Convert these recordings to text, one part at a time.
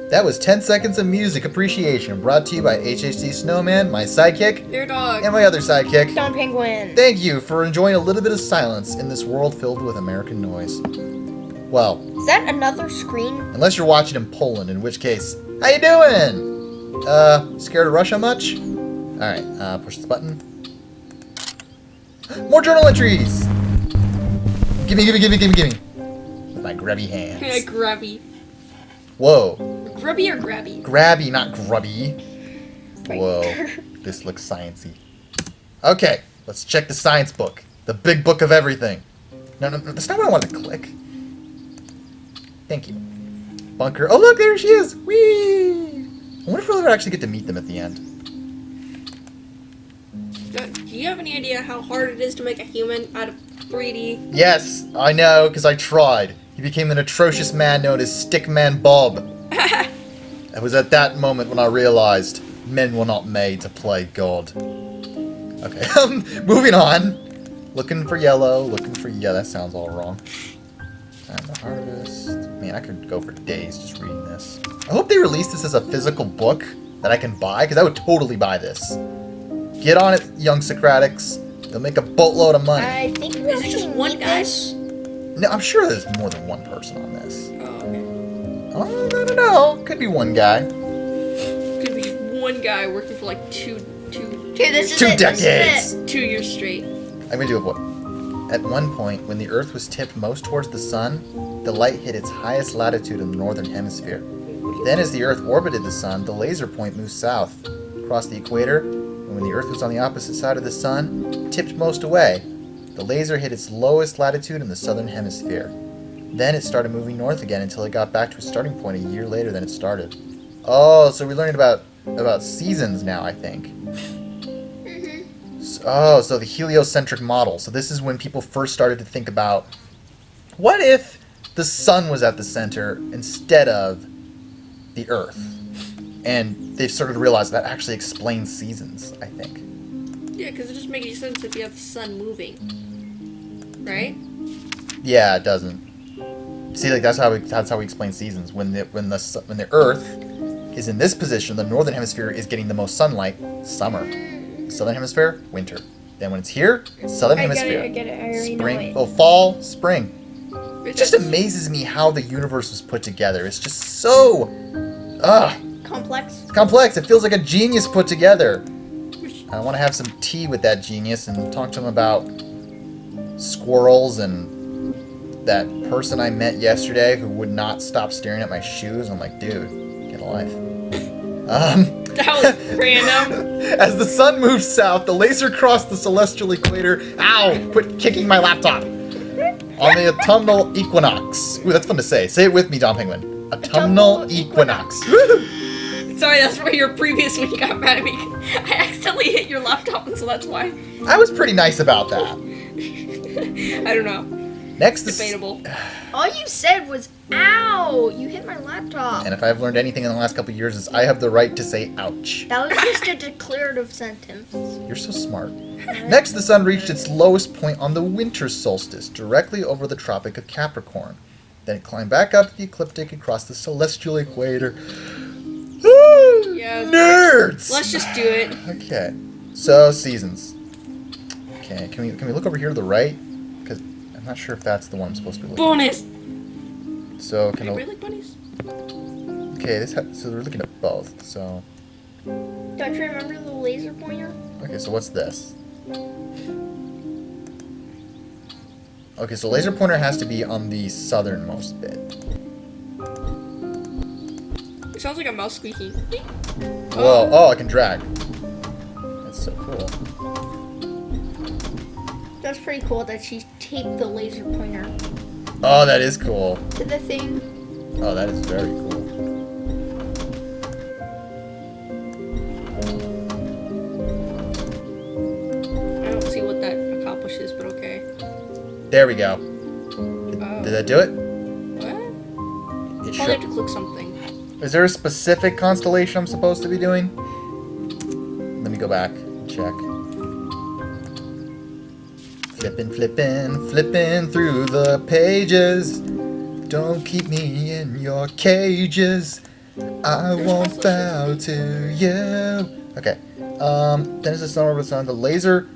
That was 10 seconds of music appreciation brought to you by HHC Snowman, my sidekick, Your dog. and my other sidekick. Don Penguin. Thank you for enjoying a little bit of silence in this world filled with American noise. Well, Is that another screen? unless you're watching in Poland, in which case, how you doing? Scared of Russia much? Alright, push this button. More journal entries! Gimme. With my grubby hands. Grubby. Whoa. Grubby or grabby? Grabby, not grubby. Whoa. This looks sciencey. Okay, let's check the science book. The big book of everything. No, that's not what I wanted to click. Thank you. Bunker. Oh, look, there she is. Whee! I wonder if we'll ever actually get to meet them at the end. Do you have any idea how hard it is to make a human out of 3D? Yes, I know, because I tried. He became an atrocious man known as Stickman Bob. It was at that moment when I realized men were not made to play God. Okay, moving on. Looking for yellow, that sounds all wrong. Time to harvest. Man, I could go for days just reading this. I hope they release this as a physical book that I can buy, because I would totally buy this. Get on it, young Socratics. They'll make a boatload of money. I think we Is it just one guy? No, I'm sure there's more than one person on this. Oh, okay. Oh, I don't know. Could be one guy. Could be one guy working for like two this is Two it, this is decades. it. 2 years straight. I'm gonna do a what? At one point, when the Earth was tipped most towards the Sun, the light hit its highest latitude in the northern hemisphere. Then, as the Earth orbited the Sun, the laser point moved south, across the equator, and when the Earth was on the opposite side of the Sun, it tipped most away. The laser hit its lowest latitude in the southern hemisphere. Then it started moving north again until it got back to its starting point a year later than it started. Oh, so we're learning about seasons now, I think. So the heliocentric model. So this is when people first started to think about, what if the sun was at the center instead of the Earth? And they've started to realize that actually explains seasons, I think. Yeah, because it just makes sense if you have the sun moving. Right? Yeah, it doesn't. See, like that's how we explain seasons. When the Earth is in this position, the northern hemisphere is getting the most sunlight, summer. Southern hemisphere, winter. Then when it's here, southern hemisphere. I get it. I already Spring. know Oh, fall, spring. It just amazes me how the universe was put together. It's just so it. Complex. It feels like a genius put together. I want to have some tea with that genius and talk to him about squirrels and that person I met yesterday who would not stop staring at my shoes. I'm like, dude, get a life. That was random. As the sun moved south, the laser crossed the celestial equator. Ow! Quit kicking my laptop. On the autumnal equinox. Ooh, that's fun to say. Say it with me, Don Penguin. Autumnal equinox. Sorry, that's where your previous week got mad at me. I accidentally hit your laptop, and so that's why. I was pretty nice about that. I don't know. Next, Debatable. All you said was, ow, you hit my laptop. And if I've learned anything in the last couple of years, is I have the right to say ouch. That was just a declarative sentence. You're so smart. Next, the sun reached its lowest point on the winter solstice, directly over the Tropic of Capricorn. Then it climbed back up the ecliptic across the celestial equator. Yeah. Nerds! Let's just do it. Okay, so seasons. Okay, can we look over here to the right? Because I'm not sure if that's the one I'm supposed to be looking Bonus. at. So can I? Really like bunnies? Okay, so we're looking at both. So Don't you remember the laser pointer? okay, so what's this? Okay, so laser pointer has to be on the southernmost bit. It sounds like a mouse squeaking. Whoa! Oh, I can drag. That's so cool. That's pretty cool that she taped the laser pointer Oh, that is cool. to the thing. Oh, that is very cool. I don't see what that accomplishes, but okay. There we go. Did that do it? What? It Probably have should. to click something. Is there a specific constellation I'm supposed to be doing? Let me go back and check. Flipping through the pages. Don't keep me in your cages. I won't bow to you. Okay. Then as the sun orbits on the laser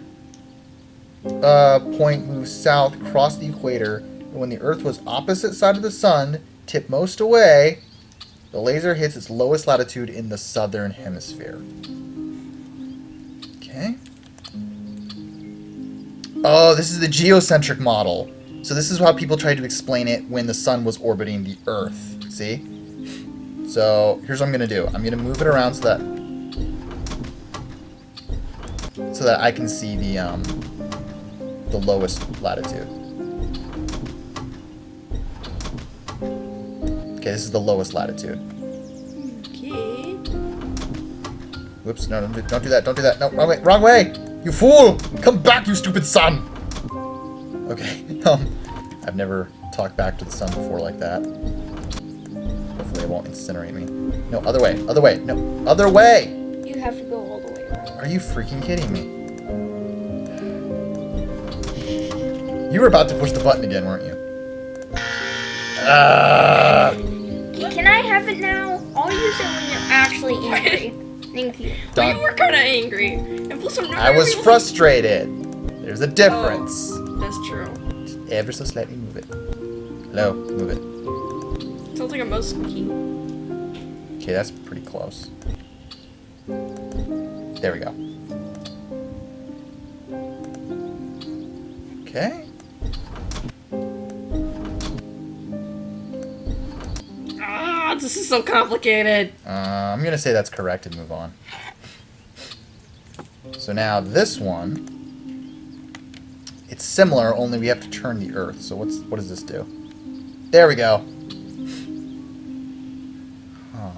point moves south across the equator. And when the Earth was opposite side of the sun, tipped most away, the laser hits its lowest latitude in the southern hemisphere. Okay. Oh, this is the geocentric model. So this is how people tried to explain it when the sun was orbiting the Earth. See? So here's what I'm going to do. I'm going to move it around so that I can see the lowest latitude. Okay, this is the lowest latitude. Okay. Whoops, no, don't do that, don't do that. No, wrong way, wrong way! You fool! Come back, you stupid sun! Okay, I've never talked back to the sun before like that. Hopefully it won't incinerate me. No, other way, no, other way! You have to go all the way around. Are you freaking kidding me? You were about to push the button again, weren't you? Can I have it now? I'll use it when you're actually angry. Thank you. Well, Done. you were kind of angry. And plus, I'm not I was really- frustrated. There's a difference. Oh, that's true. Ever so slightly move it. Hello, move it. Sounds like a mouse key. Okay, that's pretty close. There we go. Okay. Ah, this is so complicated. I'm gonna say that's correct and move on. So now this one, it's similar, only we have to turn the Earth. So what does this do? There we go. Huh.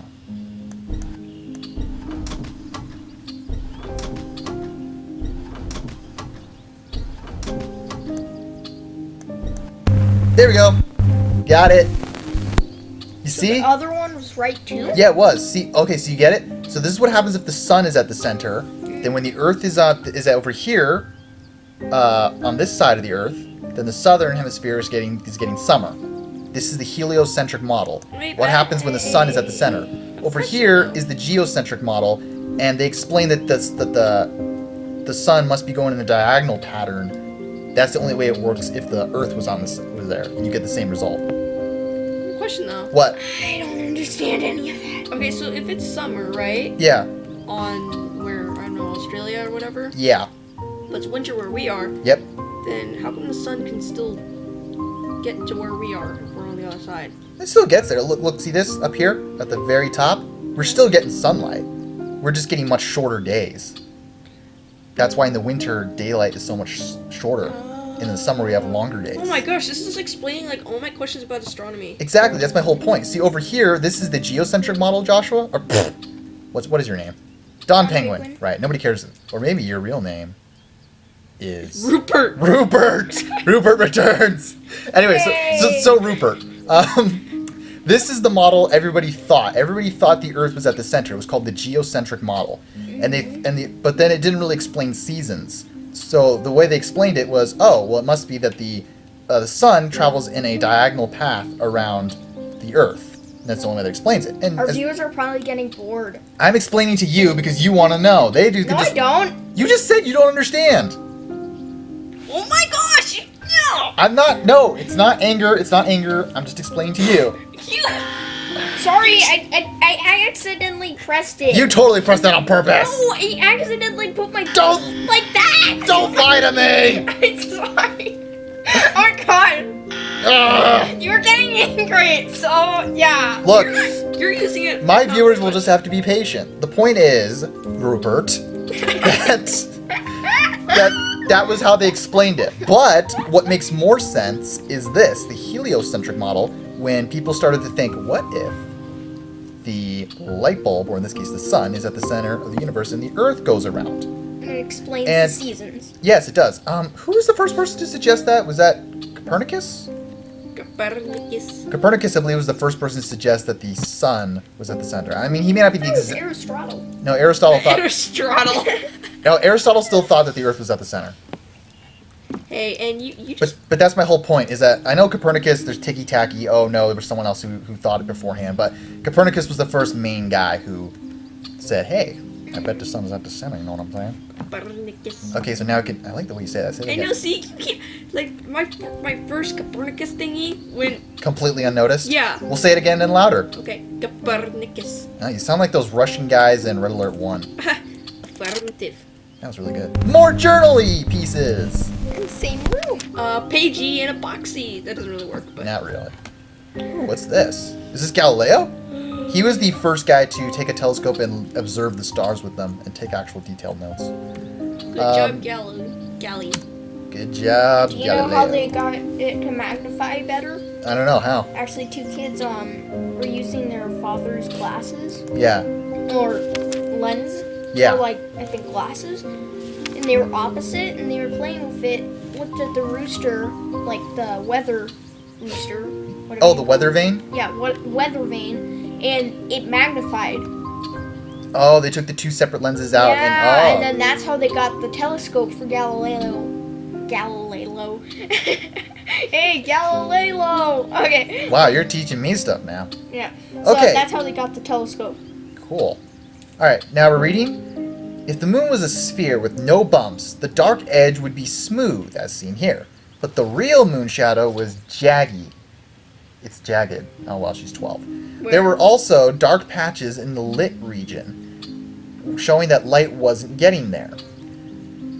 There we go. Got it. You see? The other one was right too? Yeah, it was. See, okay, so you get it? So this is what happens if the sun is at the center. Then when the Earth is over here, on this side of the Earth, then the southern hemisphere is getting summer. This is the heliocentric model. Wait, What happens when the sun is at the center? Over here is the geocentric model, and they explain that the sun must be going in a diagonal pattern. That's the only way it works if the Earth was there, and you get the same result. Question though. What? I don't understand any of that. Okay, so if it's summer, right? Yeah. On where, I don't know, Australia or whatever, Yeah. but it's winter where we are, Yep. then how come the sun can still get to where we are if we're on the other side? It still gets there. Look, see this up here at the very top? We're still getting sunlight. We're just getting much shorter days. That's why in the winter, daylight is so much shorter. In the summer, we have longer days. Oh my gosh, this is explaining like all my questions about astronomy. Exactly, that's my whole point. See, over here, this is the geocentric model, Joshua? Or, what is your name? Don Penguin. Penguin. Right, nobody cares. Or maybe your real name is... Rupert! Rupert! Rupert returns! Anyway, so Rupert. This is the model everybody thought. Everybody thought the Earth was at the center. It was called the geocentric model. But then it didn't really explain seasons. So the way they explained it was, oh, well, it must be that the sun travels in a diagonal path around the Earth. And that's the only way that explains it. And Our viewers are probably getting bored. I'm explaining to you because you want to know. They do. No, I don't. You just said you don't understand. Oh my gosh! No! I'm not. No, it's not anger. It's not anger. I'm just explaining to you. Sorry, I accidentally pressed it. You totally pressed that on purpose. No, I accidentally put my Don't- phone like that. Don't lie to me. I'm sorry. Oh God. Ugh. You're getting angry, so yeah. Look, You're using it. my viewers will just have to be patient. The point is, Rupert, that was how they explained it. But what makes more sense is this, the heliocentric model, when people started to think, what if the light bulb, or in this case the sun, is at the center of the universe and the Earth goes around? And it explains And- the seasons. Yes, it does. Who was the first person to suggest that? Was that Copernicus? Copernicus. Copernicus, I believe, was the first person to suggest that the sun was at the center. I mean, he may not be the That was exact... Aristotle. No, Aristotle thought... Aristotle. No, Aristotle still thought that the Earth was at the center. Hey, and you just... But that's my whole point, is that I know Copernicus, there's ticky-tacky, oh no, there was someone else who thought it beforehand, but Copernicus was the first main guy who said, hey, I bet the sun is at the center, you know what I'm saying? Copernicus. Okay, so now I like the way you say that. Say it I again. know, see, you keep... Like, my first Copernicus thingy went... Completely unnoticed? Yeah. We'll say it again and louder. Okay, Copernicus. Oh, you sound like those Russian guys in Red Alert 1. Affirmative. That was really good. More journal-y pieces! In the same room. Pagey and epoxy. That doesn't really work, but... Not really. Ooh, what's this? Is this Galileo? He was the first guy to take a telescope and observe the stars with them and take actual detailed notes. Good job, Gally. Good job, Do you Galileo. know how they got it to magnify better? I don't know, how? Actually, two kids were using their father's glasses Yeah. or lens. Yeah. Or like I think glasses, and they were opposite, and they were playing with it. Looked at the rooster, like the weather rooster. whatever Oh, you the call weather it. vane? Yeah, weather vane, and it magnified. Oh, they took the two separate lenses out Yeah, and then that's how they got the telescope for Galileo. Hey, Galileo! Okay. Wow, you're teaching me stuff now. Yeah. So Okay. that's how they got the telescope. Cool. Alright, now we're reading. If the moon was a sphere with no bumps, the dark edge would be smooth, as seen here. But the real moon shadow was jaggy. It's jagged. Oh, well, she's 12. Where? There were also dark patches in the lit region, showing that light wasn't getting there.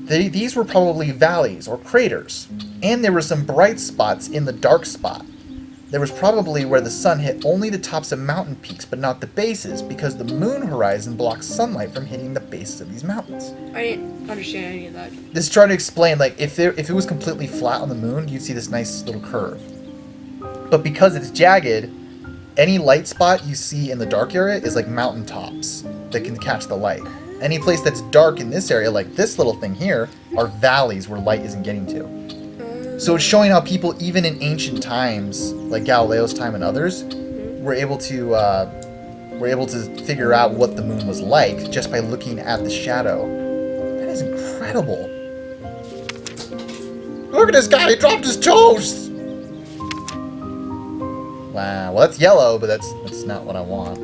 These were probably valleys or craters, and there were some bright spots in the dark spot. There was probably where the sun hit only the tops of mountain peaks, but not the bases, because the moon horizon blocks sunlight from hitting the bases of these mountains. I didn't understand any of that. This is trying to explain, like, if it was completely flat on the moon, you'd see this nice little curve. But because it's jagged, any light spot you see in the dark area is like mountain tops that can catch the light. Any place that's dark in this area, like this little thing here, are valleys where light isn't getting to. So it's showing how people, even in ancient times, like Galileo's time and others, were able to figure out what the moon was like just by looking at the shadow. That is incredible. Look at this guy, he dropped his toast! Wow, well that's yellow, but that's not what I want.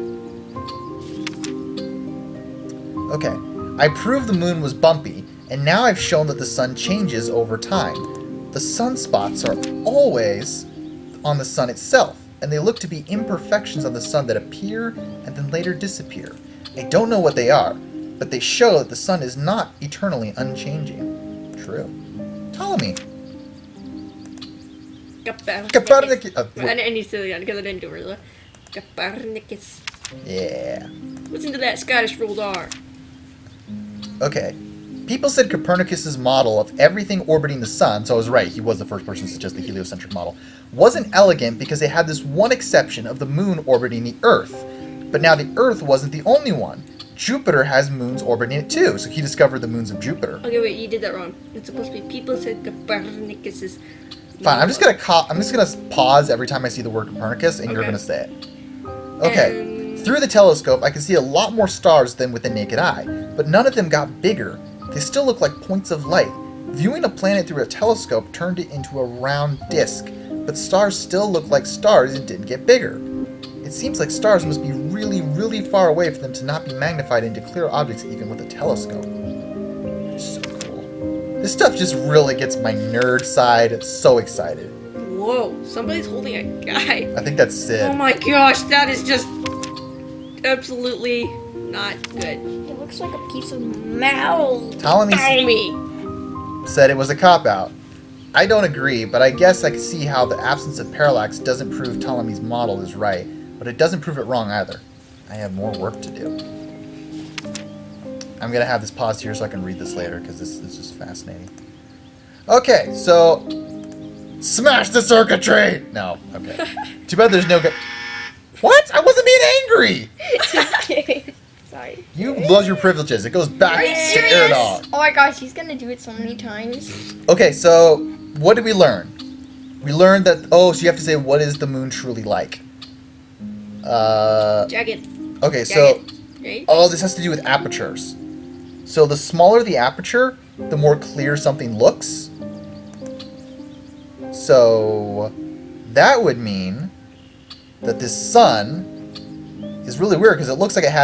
Okay, I proved the moon was bumpy, and now I've shown that the sun changes over time. The sunspots are always on the sun itself, and they look to be imperfections on the sun that appear and then later disappear. I don't know what they are, but they show that the sun is not eternally unchanging. True. Ptolemy. Copernicus. I need to say that because I didn't do it really. Copernicus. Yeah. Listen to that Scottish rolled R. Okay. People said Copernicus's model of everything orbiting the sun, so I was right, he was the first person to suggest the heliocentric model, wasn't elegant because they had this one exception of the moon orbiting the Earth. But now the Earth wasn't the only one. Jupiter has moons orbiting it too, so he discovered the moons of Jupiter. Okay, wait, you did that wrong. It's supposed to be people said Copernicus's. Fine, I'm just gonna pause every time I see the word Copernicus, and you're Okay. gonna say it. Okay. Through the telescope, I can see a lot more stars than with the naked eye, but none of them got bigger. They still look like points of light. Viewing a planet through a telescope turned it into a round disk, but stars still look like stars and didn't get bigger. It seems like stars must be really, really far away for them to not be magnified into clear objects even with a telescope. That's so cool. This stuff just really gets my nerd side so excited. Whoa, somebody's holding a guy. I think that's Sid. Oh my gosh, that is just absolutely not good. It looks like a piece of metal. Ptolemy Ptolemy. said it was a cop-out. I don't agree, but I guess I can see how the absence of parallax doesn't prove Ptolemy's model is right, but it doesn't prove it wrong either. I have more work to do. I'm going to have this paused here so I can read this later, because this is just fascinating. Okay, so... Smash the circuitry! No, okay. Too bad there's no... What? I wasn't being angry! Just kidding. Sorry. You lose your privileges. It goes back Are you to serious? Air Dog. Oh my gosh, he's gonna do it so many times. Okay, so what did we learn? We learned that, so you have to say, what is the moon truly like? Jagged. Okay, so, Jagged. Right? this has to do with apertures. So the smaller the aperture, the more clear something looks. So that would mean that this sun is really weird because it looks like it has